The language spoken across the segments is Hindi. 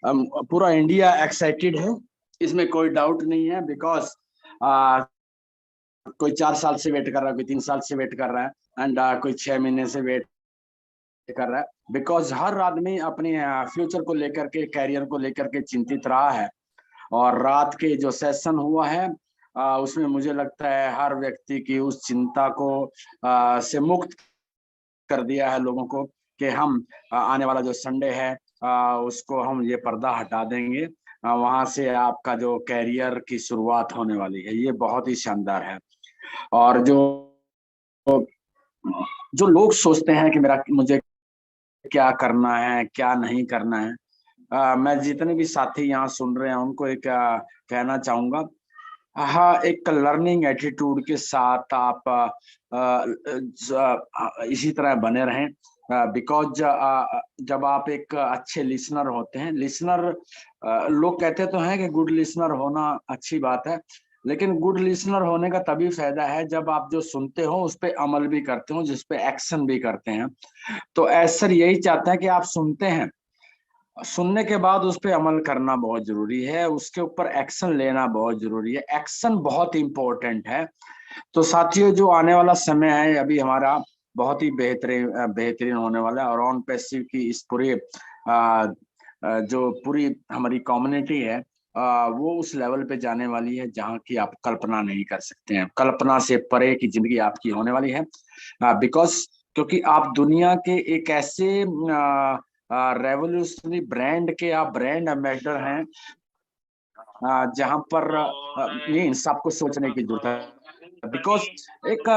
पूरा इंडिया एक्साइटेड है, इसमें कोई डाउट नहीं है। बिकॉज कोई 4 साल से वेट कर रहा है, कोई 3 साल से वेट कर रहा है, एंड कोई 6 महीने से वेट कर रहा है। बिकॉज हर आदमी अपने फ्यूचर को लेकर के, कैरियर को लेकर के चिंतित रहा है। और रात के जो सेशन हुआ है, उसमें मुझे लगता है हर व्यक्ति की उस चिंता को से मुक्त कर दिया है लोगों को, कि हम आने वाला जो संडे है, उसको हम ये पर्दा हटा देंगे। वहां से आपका जो कैरियर की शुरुआत होने वाली है, ये बहुत ही शानदार है। और जो जो लोग सोचते हैं कि मेरा मुझे क्या करना है, क्या नहीं करना है, मैं जितने भी साथी यहाँ सुन रहे हैं उनको एक कहना चाहूंगा। हाँ, एक लर्निंग एटीट्यूड के साथ आप इसी तरह बने रहें। बिकॉज जब आप एक अच्छे लिसनर होते हैं, लिसनर, लोग कहते तो हैं कि गुड लिसनर होना अच्छी बात है, लेकिन गुड लिसनर होने का तभी फायदा है जब आप जो सुनते हो उस पर अमल भी करते हो, जिस पे एक्शन भी करते हैं। तो ऐसर यही चाहता है कि आप सुनते हैं, सुनने के बाद उस पर अमल करना बहुत जरूरी है, उसके ऊपर एक्शन लेना बहुत जरूरी है। एक्शन बहुत इंपॉर्टेंट है। तो साथियों, जो आने वाला समय है अभी हमारा बहुत ही बेहतरीन बेहतरीन होने वाला है। और ऑन पैसिव की इस पूरे जो पूरी हमारी कम्युनिटी है, वो उस लेवल पे जाने वाली है जहाँ की आप कल्पना नहीं कर सकते हैं। कल्पना से परे की जिंदगी आपकी होने वाली है। बिकॉज क्योंकि आप दुनिया के एक ऐसे रेवोल्यूशनरी ब्रांड के आप ब्रांड एम्बेसडर हैं, जहां पर मीन्स आपको सोचने की जरूरत है। बिकॉज एक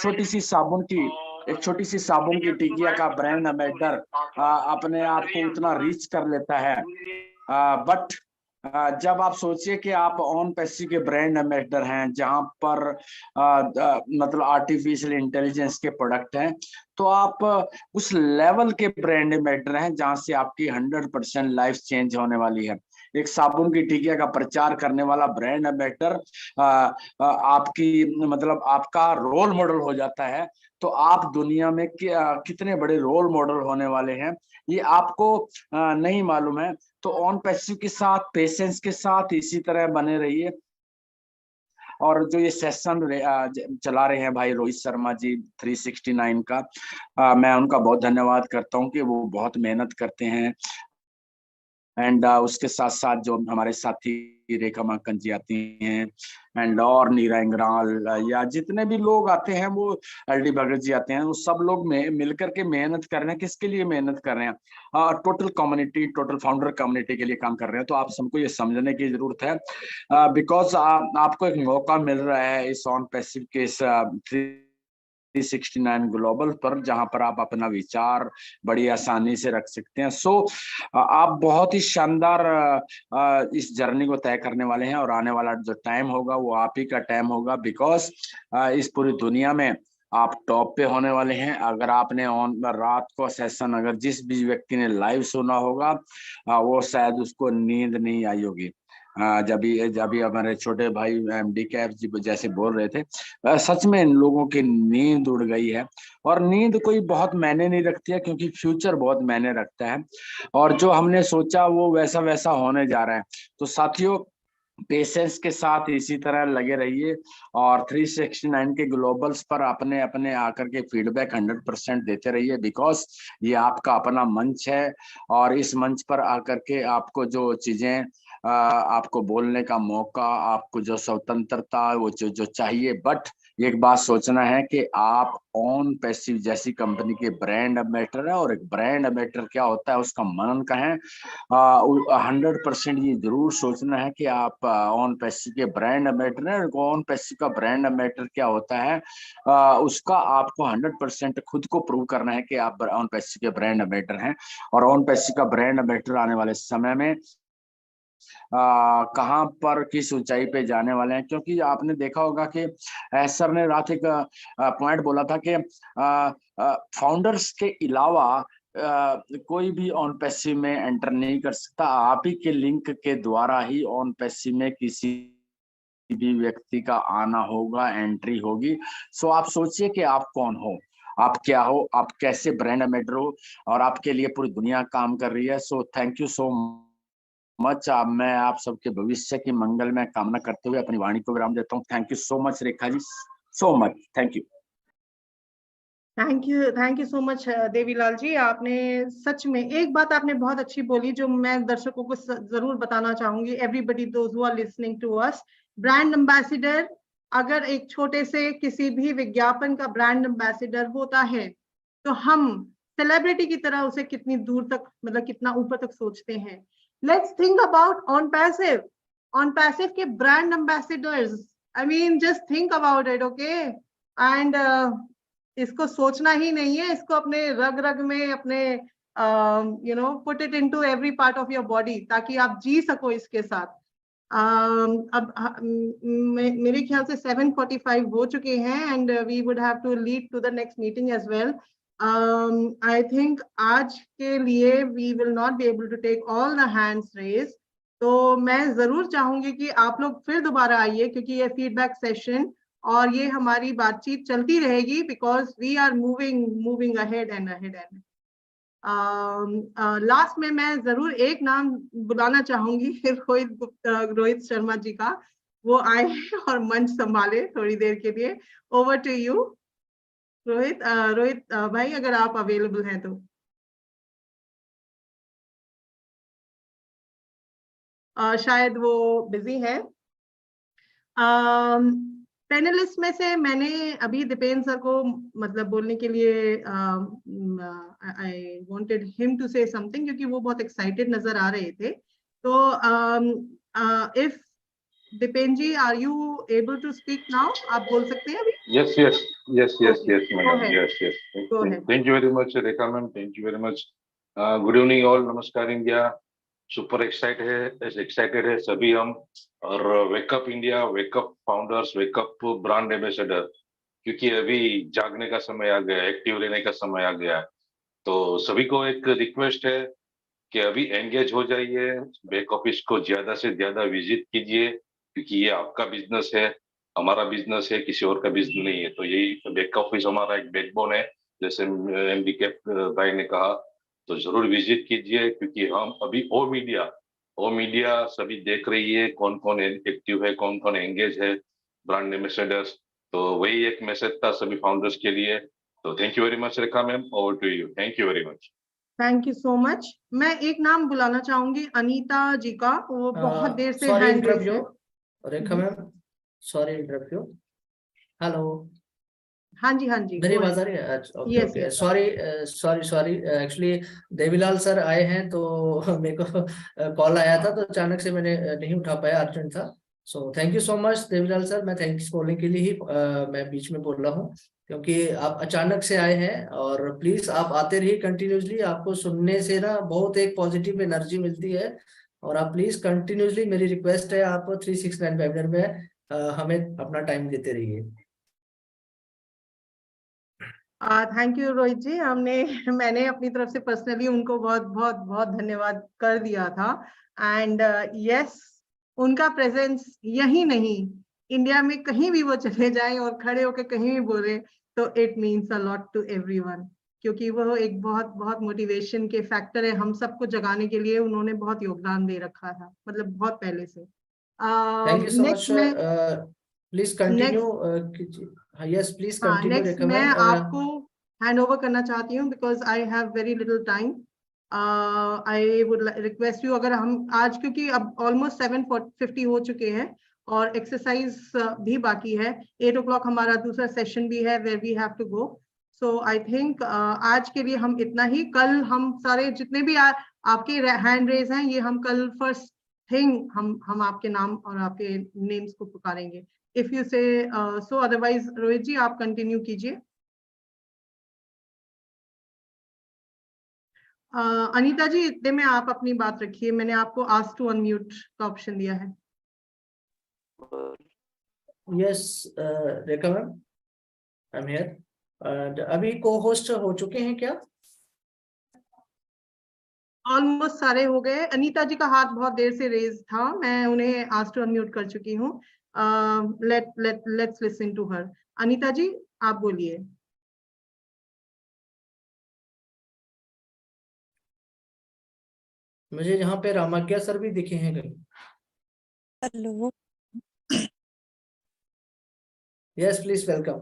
छोटी सी साबुन की एक छोटी सी साबुन की टिकिया का ब्रांड एम्बेसडर अपने आप को उतना रीच कर लेता है। बट जब आप सोचिए कि आप ऑन पैसी के ब्रांड एम्बेसडर हैं, जहां पर मतलब आर्टिफिशियल इंटेलिजेंस के प्रोडक्ट हैं, तो आप उस लेवल के ब्रांड एम्बेसडर हैं जहां से आपकी 100% लाइफ चेंज होने वाली है। एक साबुन की टिकिया का प्रचार करने वाला ब्रांड एम्बेसडर आपकी मतलब आपका रोल मॉडल हो जाता है। तो आप दुनिया में कितने बड़े रोल मॉडल होने वाले हैं, ये आपको नहीं मालूम है। तो ऑन पैसिव के साथ, पेशेंस के साथ इसी तरह बने रहिए। और जो ये सेशन चला रहे हैं भाई रोहित शर्मा जी 369 का, मैं उनका बहुत धन्यवाद करता हूँ कि वो बहुत मेहनत करते हैं। एंड उसके साथ साथ जो हमारे साथी रेखा माकन जी आती हैं, एंड और नीरा इंग्राल, या जितने भी लोग आते हैं, वो एल डी भगत जी आते हैं, वो सब लोग में मिलकर के मेहनत कर रहे हैं। किसके लिए मेहनत कर रहे हैं? Total community, total founder community के लिए काम कर रहे हैं। तो आप सबको ये समझने की जरूरत है। बिकॉज आपको एक मौका मिल रहा है इस ऑन पैसिव के इस 369 ग्लोबल पर, जहां पर आप अपना विचार बड़ी आसानी से रख सकते हैं। सो आप बहुत ही शानदार इस जर्नी को तय करने वाले हैं, और आने वाला जो टाइम होगा वो आप ही का टाइम होगा। बिकॉज इस पूरी दुनिया में आप टॉप पे होने वाले हैं। अगर आपने ऑन रात को सेशन अगर जिस भी व्यक्ति ने लाइव सुना होगा, वो शायद उसको नींद नहीं आई होगी। जब भी हमारे छोटे भाई एमडी कैफ जी जैसे बोल रहे थे, सच में इन लोगों की नींद उड़ गई है। और नींद कोई बहुत मायने नहीं रखती है, क्योंकि फ्यूचर बहुत मायने रखता है। और जो हमने सोचा वो वैसा वैसा होने जा रहा है। तो साथियों, पेशेंस के साथ इसी तरह लगे रहिए, और 369 के ग्लोबल्स पर अपने अपने आकर के फीडबैक 100% देते रहिए। बिकॉज ये आपका अपना मंच है, और इस मंच पर आकर के आपको जो चीजें आपको बोलने का मौका, आपको जो स्वतंत्रता, वो जो चाहिए। बट एक बात सोचना है कि आप ऑन पैसिव जैसी कंपनी के ब्रांड एम्बेसडर है, और एक ब्रांड एम्बेसडर क्या होता है उसका मनन का है। 100% ये जरूर सोचना है कि आप ऑन पैसिव के ब्रांड एम्बेसडर है। ऑन पैसिव का ब्रांड एम्बेसडर क्या होता है, उसका आपको 100% खुद को प्रूव करना है कि आप ऑन पैसिव के ब्रांड एम्बेसडर हैं। और ऑन पैसिव का ब्रांड एम्बेसडर आने वाले समय में कहाँ पर किस ऊंचाई पे जाने वाले हैं। क्योंकि आपने देखा होगा कि सर ने रात एक पॉइंट बोला था कि फाउंडर्स के अलावा कोई भी ऑन पैसिव में एंटर नहीं कर सकता। आप ही के लिंक के द्वारा ही ऑन पैसिव में किसी भी व्यक्ति का आना होगा, एंट्री होगी। सो आप सोचिए कि आप कौन हो, आप क्या हो, आप कैसे ब्रांड एम्बेसडर हो, और आपके लिए पूरी दुनिया काम कर रही है। So thank you so much. मैं आप सबके भविष्य की मंगल में कामना करते हुए अपनी वाणी को विराम देता हूँ। Thank you so much Rekha ji, so much, thank you. Thank you so much Devilal ji. आपने सच में एक बात आपने बहुत अच्छी बोली जो मैं दर्शकों को जरूर बताना चाहूंगी, everybody those who are listening to us. Brand ambassador, अगर एक छोटे से किसी भी विज्ञापन का ब्रांड एम्बेसडर होता है तो हम सेलिब्रिटी की तरह उसे कितनी दूर तक, मतलब कितना ऊपर तक सोचते हैं। Let's think about on passive के brand ambassadors. I mean just think about it, okay. And इसको सोचना ही नहीं है, इसको अपने रग रग में, अपने put it into every part of your body, ताकि आप जी सको इसके साथ। अब मेरे ख्याल से 7:45 हो चुके हैं and we would have to lead to the next meeting as well. I think आज के लिए we will not be able to take all the hands raise. तो मैं जरूर चाहूंगी कि आप लोग फिर दोबारा आइए, क्योंकि ये फीडबैक सेशन और ये हमारी बातचीत चलती रहेगी, because we are moving ahead and ahead and. Last में मैं जरूर एक नाम बुलाना चाहूंगी रोहित शर्मा जी का। वो आए और मंच संभाले थोड़ी देर के लिए। ओवर टू यू रोहित भाई, अगर आप अवेलेबल हैं तो। शायद वो बिजी है। पैनलिस्ट में से मैंने अभी दीपेन सर को मतलब बोलने के लिए I wanted him to say something, क्योंकि वो बहुत एक्साइटेड नजर आ रहे थे। तो if Dipen ji, are you able to speak now? आप बोल सकते हैं अभी? Yes, madam. Yes. Go ahead. Thank you very much, Rekha ma'am. Thank you very much. Good evening all. Namaskar India. Super excited है सभी हम। और wake up India, wake up founders, wake up brand ambassador, क्योंकि अभी जागने का समय आ गया, एक्टिव रहने का समय आ गया। तो सभी को एक रिक्वेस्ट है कि अभी एंगेज हो जाइए, बैक ऑफिस को ज्यादा से ज्यादा विजिट कीजिए, क्योंकि ये आपका बिजनेस है, हमारा बिजनेस है, किसी और का बिजनेस नहीं है। तो यही बैक ऑफिस हमारा एक बैकबोन है, जैसे एमडी के भाई ने कहा। तो जरूर विजिट कीजिए, क्योंकि हम अभी ओ मीडिया सभी देख रही है, कौन कौन एक्टिव है, कौन कौन एंगेज है, ब्रांड एम्बेसडर्स। तो वही एक मैसेज था सभी फाउंडर्स के लिए। तो thank you very much Rekha ma'am, over to you. Thank you very much. Thank you so much. मैं एक नाम बुलाना चाहूंगी अनीता जी का, वो बहुत देर से हैंड रेज है। Rekha ma'am, sorry interrupt you. Hello, हाँ जी मेरी आवाज आ रही है? Okay, sorry actually Devilal sir आए हैं तो मेरे को कॉल आया था, तो अचानक से मैंने नहीं उठा पाया, अर्जेंट था। So thank you so much Devilal sir. मैं थैंक्स बोलने के लिए ही मैं बीच में बोल रहा हूँ, क्योंकि आप अचानक से आए हैं। और प्लीज आप आते रहिए कंटिन्यूसली, आपको सुनने से ना बहुत एक पॉजिटिव एनर्जी मिलती है। और आप प्लीज कंटिन्यूसली, मेरी रिक्वेस्ट है, आप 369 वेबिनार में हमें अपना टाइम देते रहिए। थैंक यू रोहित जी। मैंने अपनी तरफ से पर्सनली उनको बहुत बहुत बहुत धन्यवाद कर दिया था। एंड यस, उनका प्रेजेंस यही नहीं, इंडिया में कहीं भी वो चले जाएं और खड़े होकर कहीं भी बोले तो it means a lot to everyone, क्योंकि वो एक बहुत बहुत मोटिवेशन के फैक्टर है। हम सबको जगाने के लिए उन्होंने बहुत योगदान दे रखा था, मतलब बहुत पहले से। Thank you so much. Please continue. Yes please continue next Rekha मैं मैम। आपको हैंड ओवर करना चाहती हूँ, because I have very little time. I would request you, अगर हम आज, क्योंकि अब ऑलमोस्ट 7:50 हो चुके हैं और एक्सरसाइज भी बाकी है, 8 o'clock हमारा दूसरा सेशन भी है where we have to go. So I think आज के लिए हम इतना ही। कल हम सारे जितने भी आपके हैंड रेज हैं, ये हम कल फर्स्ट थिंग हम आपके नाम और आपके नेम्स को पुकारेंगे, इफ यू से सो। अदरवाइज रोहित जी आप कंटिन्यू कीजिए। अनीता जी, इतने में आप अपनी बात रखिए, मैंने आपको आस्क टू अनम्यूट का ऑप्शन दिया है। Yes Rekha ma'am, I am here. अभी को होस्ट हो चुके हैं क्या? ऑलमोस्ट सारे हो गए। अनीता जी का हाथ बहुत देर से रेज था, मैं उन्हें आस्क टू अनम्यूट कर चुकी हूँ। Let's listen to her. Anita ji आप बोलिए। मुझे यहाँ पे रामाज्ञा सर भी दिखे हैं कहीं। Hello, yes please welcome.